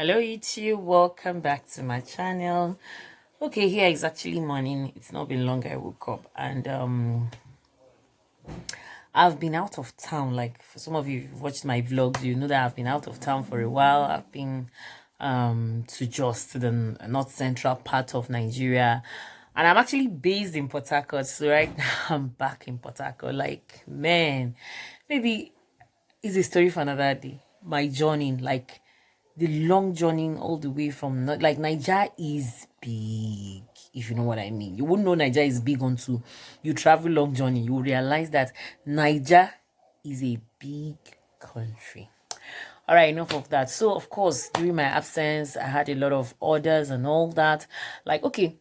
Hello YouTube, welcome back to my channel. Okay, here is actually morning. It's not been long I woke up, and I've been out of town. Like, for some of you who've watched my vlogs, you know that I've been out of town for a while. I've been to just the north central part of Nigeria, and I'm actually based in Portharcourt. So right now I'm back in Portharcourt. Like, man, maybe it's a story for another day. My journey, like the long journey all the way from like Niger is big, if you know what I mean. You wouldn't know Niger is big until you travel long journey. You realize that Niger is a big country. All right, enough of that. So of course, during my absence, I had a lot of orders and all that. Like, okay,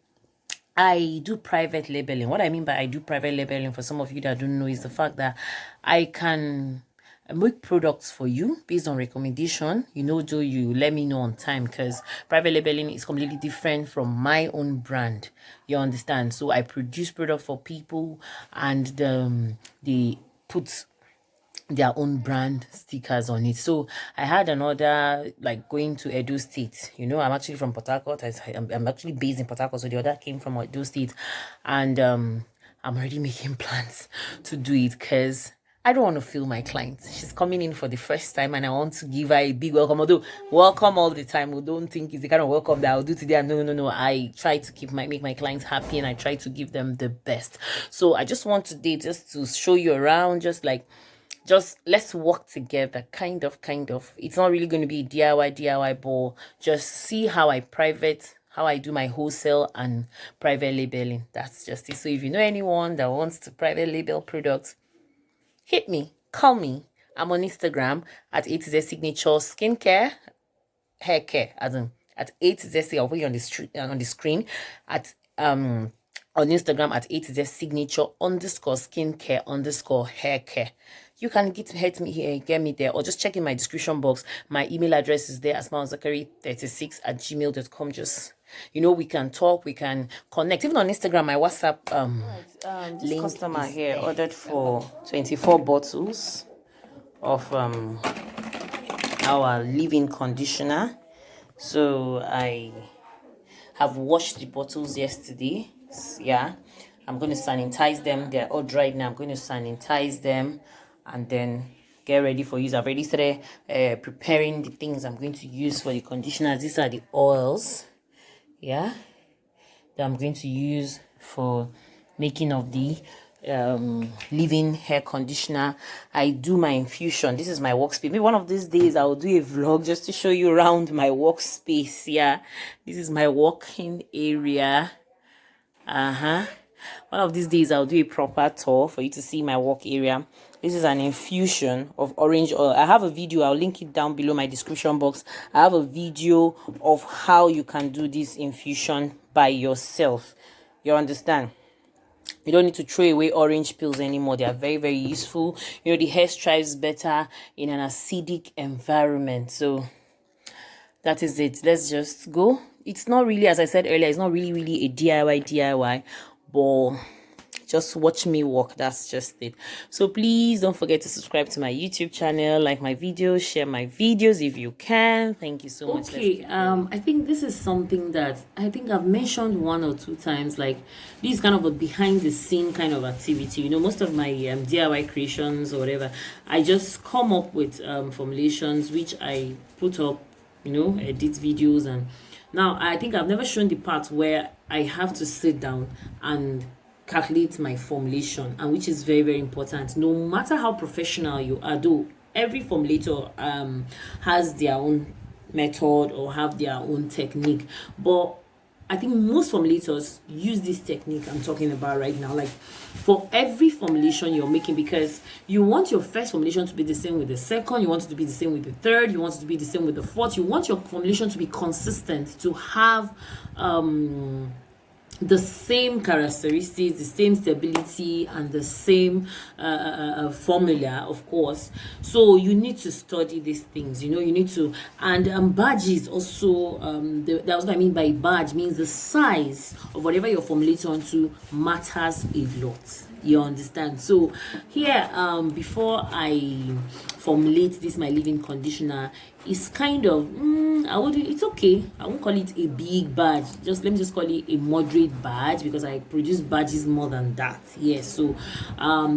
I do private labeling. What I mean by I do private labeling, for some of you that don't know, is the fact that I can make products for you based on recommendation. Do you let me know on time, because private labeling is completely different from my own brand. You understand? So I produce product for people, and they put their own brand stickers on it. So I had another, like, going to Edo State. I'm actually from Portharcourt. I'm actually based in Portharcourt, so the other came from Edo State, and I'm already making plans to do it, because I don't want to fail my client. She's coming in for the first time, and I want to give her a big welcome. Although welcome all the time, we don't think it's the kind of welcome that I'll do today. No. I try to make my clients happy, and I try to give them the best. So I just want today just to show you around, just let's work together, kind of. It's not really going to be DIY, but just see how I do my wholesale and private labeling. That's just it. So if you know anyone that wants to private label products, hit me, call me. I'm on Instagram at A2Z Signature Skincare, Hair Care, as in at A2Z. I'll put you on the screen at on Instagram at A2Z Signature _skincare _hair care. You can get me there, or just check in my description box. My email address is there, asmazakari36@gmail.com. Just we can talk, we can connect. Even on Instagram, my WhatsApp this link customer here there. Ordered for 24 bottles of our leave-in conditioner. So I have washed the bottles yesterday. Yeah, I'm going to sanitize them. They're all dried now. I'm going to sanitize them and then get ready for use. I've already started preparing the things I'm going to use for the conditioners. These are the oils, yeah, that I'm going to use for making of the leave-in hair conditioner. I do my infusion. This is my workspace. Maybe one of these days I'll do a vlog just to show you around my workspace. Yeah, this is my working area. One of these days I'll do a proper tour for you to see my work area. This is an infusion of orange oil. I have a video, I'll link it down below my description box. I have a video of how you can do this infusion by yourself. You understand? You don't need to throw away orange peels anymore. They are very, very useful. The hair thrives better in an acidic environment. So that is it. Let's just go. It's not really, as I said earlier, it's not really a DIY, but just watch me work. That's just it. So please don't forget to subscribe to my YouTube channel, like my videos, share my videos if you can. Thank you so much. Okay, I think this is something that I think I've mentioned 1 or 2 times. Like, this is kind of a behind the scene kind of activity. Most of my DIY creations or whatever, I just come up with formulations which I put up, edit videos. And now I think I've never shown the part where I have to sit down and calculate my formulation, and which is very, very important. No matter how professional you are, though every formulator has their own method or have their own technique, but I think most formulators use this technique I'm talking about right now, like for every formulation you're making, because you want your first formulation to be the same with the second, you want it to be the same with the third, you want it to be the same with the fourth. You want your formulation to be consistent, to have the same characteristics, the same stability, and the same formula, of course. So you need to study these things. You need to, and badges also. That's what I mean by badge. Means the size of whatever you're formulating onto matters a lot. You understand? So here, before I formulate this my leave-in conditioner, is kind of I would, it's okay, I won't call it a big badge, just let me just call it a moderate badge, because I produce badges more than that. Yes. So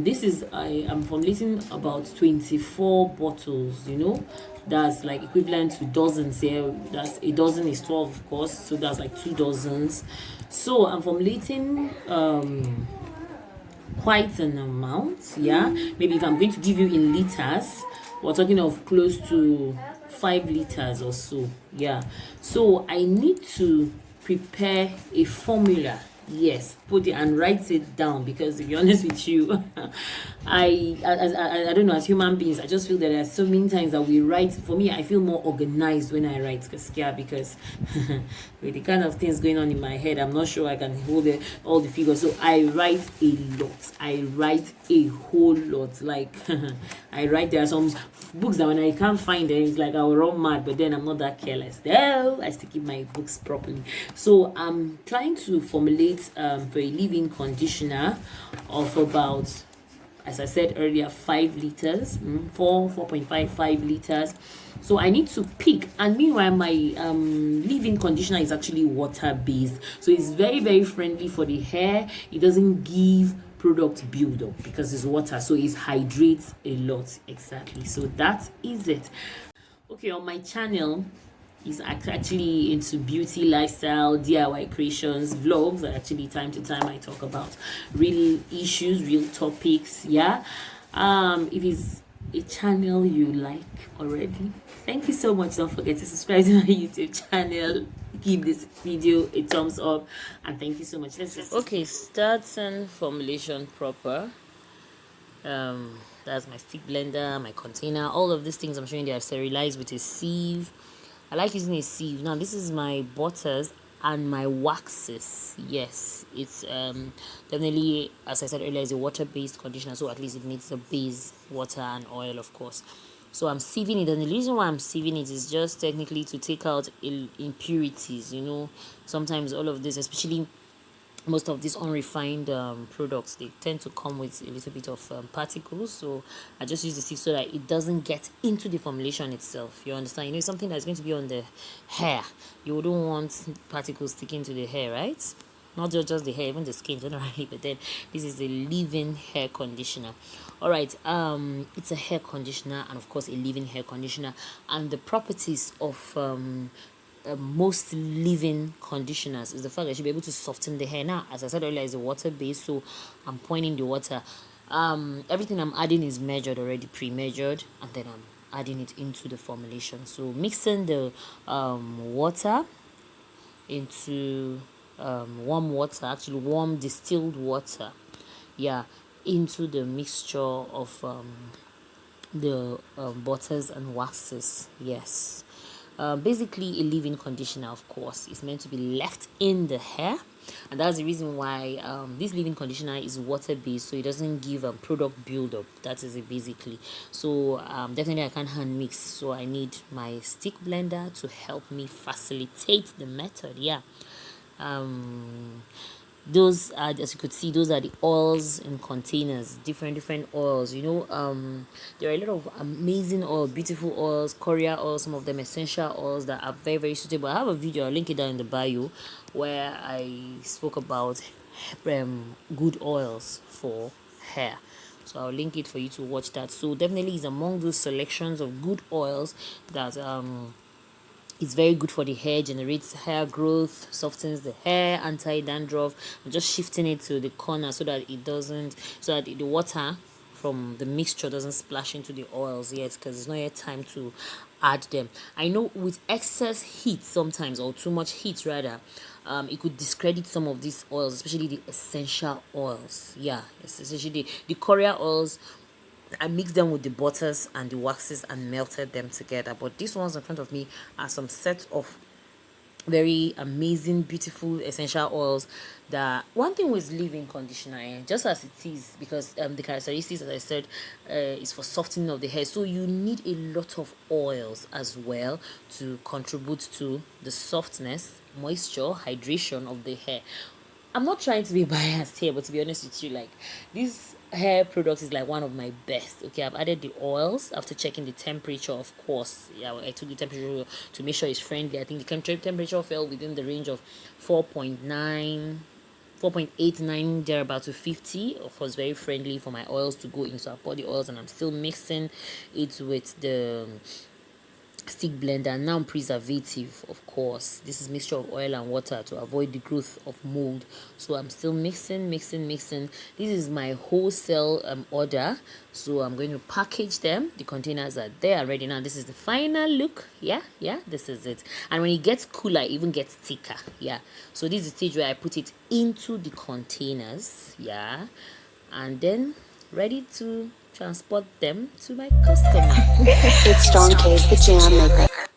this is, I am formulating about 24 bottles, you know, that's like equivalent to dozens here. That's a dozen is 12, of course, so that's like 2 dozens. So I'm formulating quite an amount. Yeah, maybe if I'm going to give you in liters, we're talking of close to 5 liters or so. Yeah, so I need to prepare a formula. Yes, put it and write it down, because to be honest with you, I don't know, as human beings, I just feel that there are so many times that we write. For me, I feel more organized when I write, because with the kind of things going on in my head, I'm not sure I can hold all the figures. So I write a lot. I write a whole lot. Like I write, there are some books that when I can't find them, it's like I will run mad, but then I'm not that careless. Well, I still keep my books properly. So I'm trying to formulate for a leave-in conditioner of about, as I said earlier, 5 liters, 4.55 liters. So I need to pick, and meanwhile my leave-in conditioner is actually water based, so it's very, very friendly for the hair. It doesn't give product buildup because it's water, so it hydrates a lot. Exactly. So that is it. Okay, on my channel is actually into beauty, lifestyle, DIY creations, vlogs. Actually, time to time I talk about real issues, real topics. Yeah. If it's a channel you like already, thank you so much. Don't forget to subscribe to my YouTube channel. Give this video a thumbs up, and thank you so much. Let's just okay, start and formulation proper. That's my stick blender, my container, all of these things I'm showing you, they are sterilized with a sieve. I like using a sieve. Now this is my butters and my waxes. Yes, it's definitely, as I said earlier, is a water-based conditioner, so at least it needs a base, water and oil, of course. So I'm sieving it, and the reason why I'm sieving it is just technically to take out impurities. You know, sometimes all of this, especially most of these unrefined products, they tend to come with a little bit of particles. So I just use the sieve so that it doesn't get into the formulation itself. You understand? You know, something that's going to be on the hair, you wouldn't want particles sticking to the hair, right? Not just the hair, even the skin generally. But then this is a leave-in hair conditioner. All right, it's a hair conditioner, and of course a leave-in hair conditioner. And the properties of most leave-in conditioners is the fact that you should be able to soften the hair. Now, as I said earlier, it's a water base, so I'm pouring in the water. Everything I'm adding is measured already, pre-measured, and then I'm adding it into the formulation. So mixing the water into warm water, actually warm distilled water, yeah, into the mixture of the butters and waxes. Yes. Basically, a leave-in conditioner, of course, is meant to be left in the hair, and that's the reason why this leave-in conditioner is water-based, so it doesn't give a product build-up. That is it basically. So definitely I can't hand mix, so I need my stick blender to help me facilitate the method. Yeah. Those are, as you could see, those are the oils in containers, different oils. You know, there are a lot of amazing oil, beautiful oils, Korea oil, some of them essential oils that are very, very suitable. I have a video, I'll link it down in the bio, where I spoke about good oils for hair, so I'll link it for you to watch that. So definitely is among those selections of good oils that it's very good for the hair, generates hair growth, softens the hair, anti-dandruff. I'm just shifting it to the corner so that it doesn't, so that the water from the mixture doesn't splash into the oils yet, because it's not yet time to add them. I know with excess heat sometimes, or too much heat rather, it could discredit some of these oils, especially the essential oils. Yeah, especially the Korea oils. I mixed them with the butters and the waxes and melted them together. But these ones in front of me are some sets of very amazing, beautiful essential oils. That one thing with leave-in conditioner, just as it is, because the characteristics, as I said, is for softening of the hair, so you need a lot of oils as well to contribute to the softness, moisture, hydration of the hair. I'm not trying to be biased here, but to be honest with you, like, these hair products is like one of my best. Okay, I've added the oils after checking the temperature, of course. Yeah, I took the temperature to make sure it's friendly. I think the temperature fell within the range of 4.9, 4.89 thereabout to 50. Of course, very friendly for my oils to go in. So I poured the oils and I'm still mixing it with the stick blender. Now preservative, of course, this is mixture of oil and water to avoid the growth of mold. So I'm still mixing. This is my wholesale order, so I'm going to package them. The containers are there already. Now this is the final look. Yeah, this is it. And when it gets cooler, it even gets thicker. Yeah, so this is the stage where I put it into the containers. Yeah, and then ready to transport them to my customer. It's Strong K's the Jam Maker.